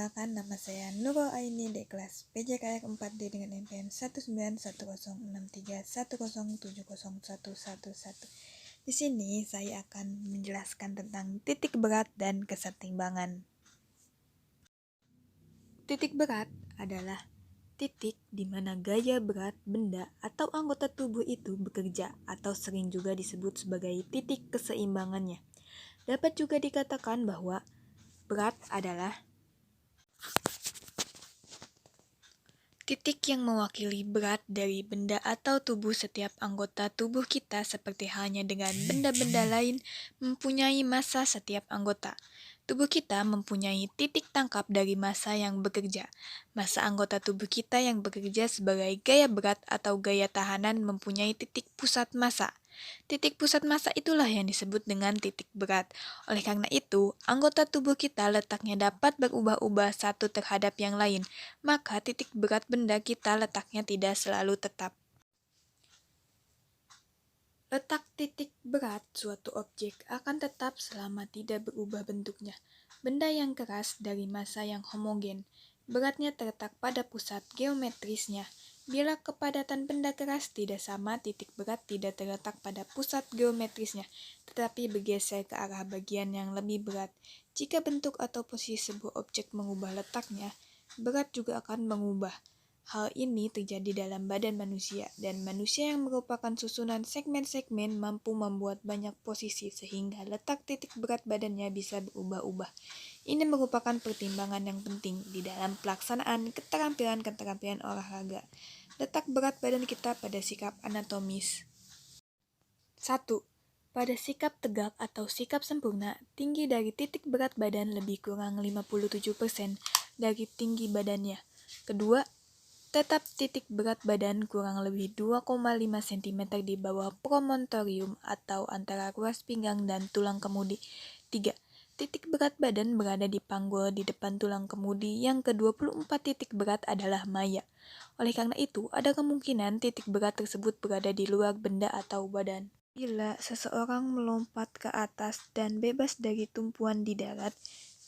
Perkenalkan, nama saya Nurul Aini di kelas PJKR 4D dengan NPM 1910631070111. Di sini saya akan menjelaskan tentang titik berat dan kesetimbangan. Titik berat adalah titik di mana gaya berat benda atau anggota tubuh itu bekerja, atau sering juga disebut sebagai titik keseimbangannya. Dapat juga dikatakan bahwa berat adalah titik yang mewakili berat dari benda atau tubuh. Setiap anggota tubuh kita, seperti halnya dengan benda-benda lain, mempunyai massa. Setiap anggota tubuh kita mempunyai titik tangkap dari massa yang bekerja. Massa anggota tubuh kita yang bekerja sebagai gaya berat atau gaya tahanan mempunyai titik pusat massa. Titik pusat massa itulah yang disebut dengan titik berat. Oleh karena itu, anggota tubuh kita letaknya dapat berubah-ubah satu terhadap yang lain, maka titik berat benda kita letaknya tidak selalu tetap. Letak titik berat suatu objek akan tetap selama tidak berubah bentuknya. Benda yang keras dari massa yang homogen, beratnya terletak pada pusat geometrisnya. Bila kepadatan benda keras tidak sama, titik berat tidak terletak pada pusat geometrisnya, tetapi bergeser ke arah bagian yang lebih berat. Jika bentuk atau posisi sebuah objek mengubah letaknya, berat juga akan mengubah. Hal ini terjadi dalam badan manusia, dan manusia yang merupakan susunan segmen-segmen mampu membuat banyak posisi sehingga letak titik berat badannya bisa berubah-ubah. Ini merupakan pertimbangan yang penting di dalam pelaksanaan keterampilan-keterampilan olahraga. Letak berat badan kita pada sikap anatomis. 1. Pada sikap tegak atau sikap sempurna, tinggi dari titik berat badan lebih kurang 57% dari tinggi badannya. Kedua, tetap titik berat badan kurang lebih 2,5 cm di bawah promontorium atau antara ruas pinggang dan tulang kemudi. 3. Titik berat badan berada di panggul di depan tulang kemudi. Yang ke-24 titik berat adalah maya. Oleh karena itu, ada kemungkinan titik berat tersebut berada di luar benda atau badan. Bila seseorang melompat ke atas dan bebas dari tumpuan di darat,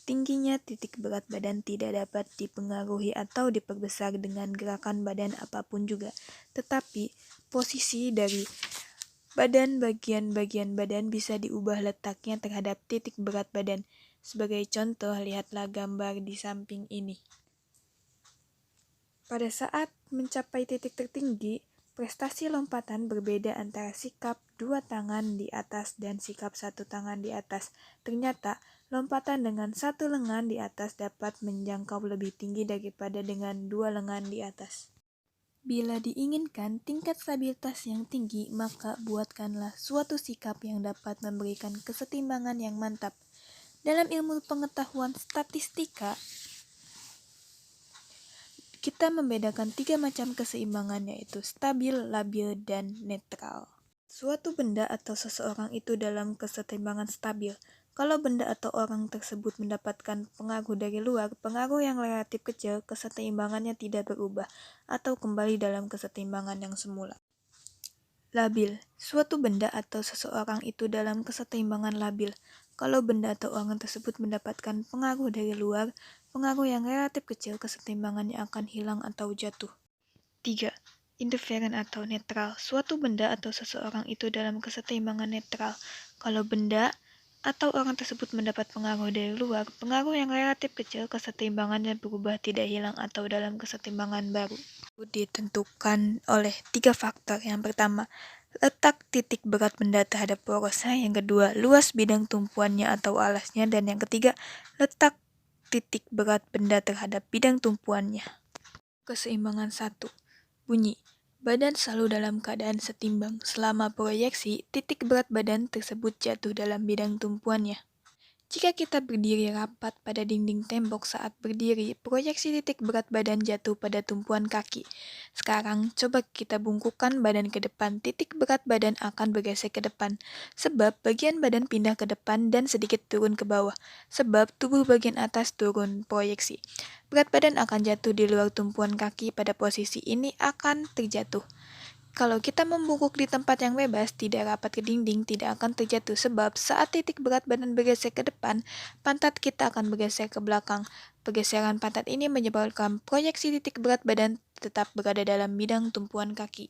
tingginya titik berat badan tidak dapat dipengaruhi atau diperbesar dengan gerakan badan apapun juga. Tetapi, posisi dari bagian-bagian badan bisa diubah letaknya terhadap titik berat badan. Sebagai contoh, lihatlah gambar di samping ini. Pada saat mencapai titik tertinggi, prestasi lompatan berbeda antara sikap dua tangan di atas dan sikap satu tangan di atas. Ternyata, lompatan dengan satu lengan di atas dapat menjangkau lebih tinggi daripada dengan dua lengan di atas. Bila diinginkan tingkat stabilitas yang tinggi, maka buatkanlah suatu sikap yang dapat memberikan kesetimbangan yang mantap. Dalam ilmu pengetahuan statistika, kita membedakan 3 macam keseimbangan, yaitu stabil, labil, dan netral. Suatu benda atau seseorang itu dalam kesetimbangan stabil. Kalau benda atau orang tersebut mendapatkan pengaruh dari luar, pengaruh yang relatif kecil, kesetimbangannya tidak berubah atau kembali dalam kesetimbangan yang semula. Labil. Suatu benda atau seseorang itu dalam kesetimbangan labil. Kalau benda atau orang tersebut mendapatkan pengaruh dari luar, pengaruh yang relatif kecil, kesetimbangannya akan hilang atau jatuh. 3. Indiferen atau netral. Suatu benda atau seseorang itu dalam kesetimbangan netral. Kalau benda atau orang tersebut mendapat pengaruh dari luar, pengaruh yang relatif kecil, kesetimbangannya berubah, tidak hilang, atau dalam kesetimbangan baru. Ditentukan oleh 3 faktor. Yang pertama, letak titik berat benda terhadap porosnya. Yang kedua, luas bidang tumpuannya atau alasnya. Dan yang ketiga, letak titik berat benda terhadap bidang tumpuannya. Keseimbangan 1. Bunyi. Badan selalu dalam keadaan setimbang. Selama proyeksi, titik berat badan tersebut jatuh dalam bidang tumpuannya. Jika kita berdiri rapat pada dinding tembok saat berdiri, proyeksi titik berat badan jatuh pada tumpuan kaki. Sekarang, coba kita bungkukkan badan ke depan. Titik berat badan akan bergeser ke depan, sebab bagian badan pindah ke depan dan sedikit turun ke bawah, sebab tubuh bagian atas turun proyeksi. Berat badan akan jatuh di luar tumpuan kaki. Pada posisi ini akan terjatuh. Kalau kita membungkuk di tempat yang bebas, tidak rapat ke dinding, tidak akan terjatuh sebab saat titik berat badan bergeser ke depan, pantat kita akan bergeser ke belakang. Pergeseran pantat ini menyebabkan proyeksi titik berat badan tetap berada dalam bidang tumpuan kaki.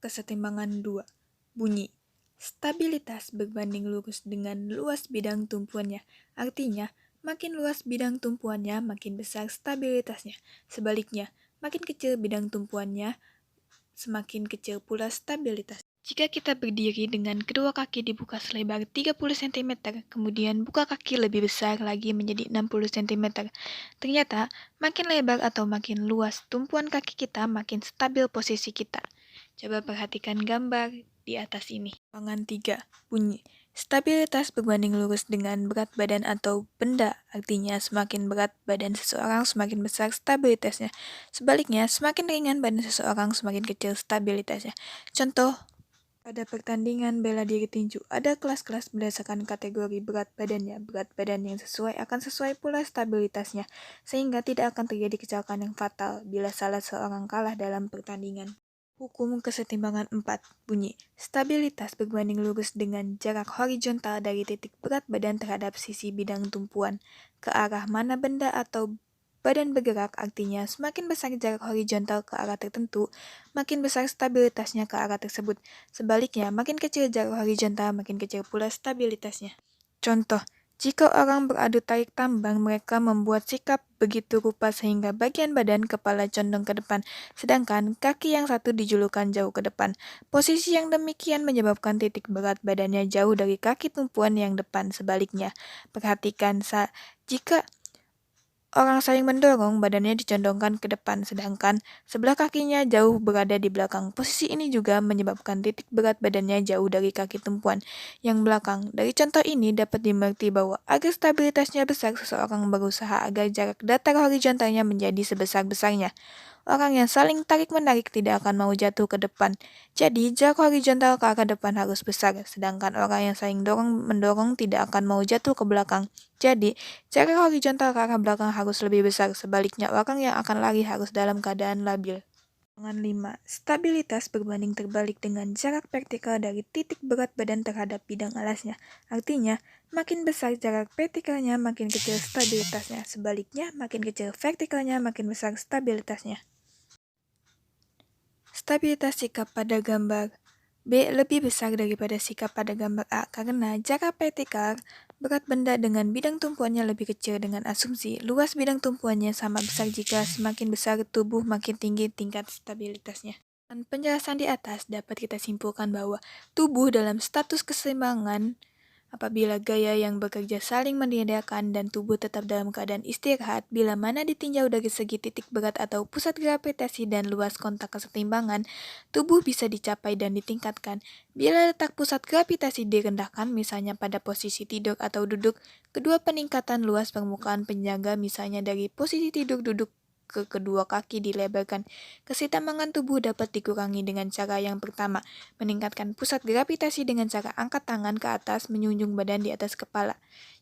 Kesetimbangan 2. Bunyi. Stabilitas berbanding lurus dengan luas bidang tumpuannya. Artinya, makin luas bidang tumpuannya, makin besar stabilitasnya. Sebaliknya, makin kecil bidang tumpuannya, semakin kecil pula stabilitas. Jika kita berdiri dengan kedua kaki dibuka selebar 30 cm, kemudian buka kaki lebih besar lagi menjadi 60 cm, ternyata makin lebar atau makin luas tumpuan kaki kita, makin stabil posisi kita. Coba perhatikan gambar di atas ini. Pertimbangan 3. Bunyi. Stabilitas berbanding lurus dengan berat badan atau benda, artinya semakin berat badan seseorang semakin besar stabilitasnya. Sebaliknya, semakin ringan badan seseorang semakin kecil stabilitasnya. Contoh, pada pertandingan bela diri tinju, ada kelas-kelas berdasarkan kategori berat badannya. Berat badan yang sesuai akan sesuai pula stabilitasnya, sehingga tidak akan terjadi kecelakaan yang fatal bila salah seorang kalah dalam pertandingan. Hukum kesetimbangan 4. Bunyi. Stabilitas berbanding lurus dengan jarak horizontal dari titik berat badan terhadap sisi bidang tumpuan. Ke arah mana benda atau badan bergerak, artinya semakin besar jarak horizontal ke arah tertentu, makin besar stabilitasnya ke arah tersebut. Sebaliknya, makin kecil jarak horizontal, makin kecil pula stabilitasnya. Contoh, jika orang beradu tarik tambang, mereka membuat sikap begitu rupa sehingga bagian badan kepala condong ke depan, sedangkan kaki yang satu dijulurkan jauh ke depan. Posisi yang demikian menyebabkan titik berat badannya jauh dari kaki tumpuan yang depan. Sebaliknya, perhatikan jika orang saling mendorong, badannya dicondongkan ke depan, sedangkan sebelah kakinya jauh berada di belakang. Posisi ini juga menyebabkan titik berat badannya jauh dari kaki tumpuan yang belakang. Dari contoh ini dapat dimengerti bahwa agar stabilitasnya besar, seseorang berusaha agar jarak datar horizontalnya menjadi sebesar-besarnya. Orang yang saling tarik-menarik tidak akan mau jatuh ke depan. Jadi, jarak horizontal ke arah depan harus besar, sedangkan orang yang saling dorong-mendorong tidak akan mau jatuh ke belakang. Jadi, jarak horizontal ke arah belakang harus lebih besar, sebaliknya orang yang akan lari harus dalam keadaan labil. Pertimbangan 5. Stabilitas berbanding terbalik dengan jarak vertikal dari titik berat badan terhadap bidang alasnya. Artinya, makin besar jarak vertikalnya, makin kecil stabilitasnya. Sebaliknya, makin kecil vertikalnya, makin besar stabilitasnya. Stabilitas sikap pada gambar B lebih besar daripada sikap pada gambar A karena jarak vertikal berat benda dengan bidang tumpuannya lebih kecil dengan asumsi luas bidang tumpuannya sama besar jika semakin besar tubuh makin tinggi tingkat stabilitasnya. Dan penjelasan di atas dapat kita simpulkan bahwa tubuh dalam status keseimbangan apabila gaya yang bekerja saling meniadakan dan tubuh tetap dalam keadaan istirahat bila mana ditinjau dari segi titik berat atau pusat gravitasi dan luas kontak kesetimbangan, tubuh bisa dicapai dan ditingkatkan. Bila letak pusat gravitasi direndahkan, misalnya pada posisi tidur atau duduk, kedua peningkatan luas permukaan penyangga misalnya dari posisi tidur-duduk ke kedua kaki dilebarkan. Kesetimbangan tubuh dapat dikurangi dengan cara yang pertama, meningkatkan pusat gravitasi dengan cara angkat tangan ke atas menjunjung badan di atas kepala.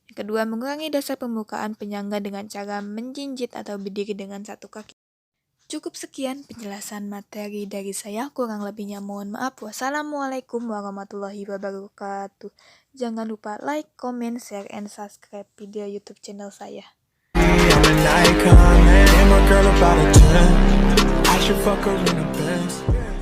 Yang kedua, mengurangi dasar permukaan penyangga dengan cara menjinjit atau berdiri dengan satu kaki. Cukup sekian penjelasan materi dari saya, kurang lebihnya mohon maaf. Wassalamualaikum warahmatullahi wabarakatuh. Jangan lupa like, comment, share, and subscribe video YouTube channel saya. I'm an icon, man. And my girl about a 10. I should fuck her in a Benz.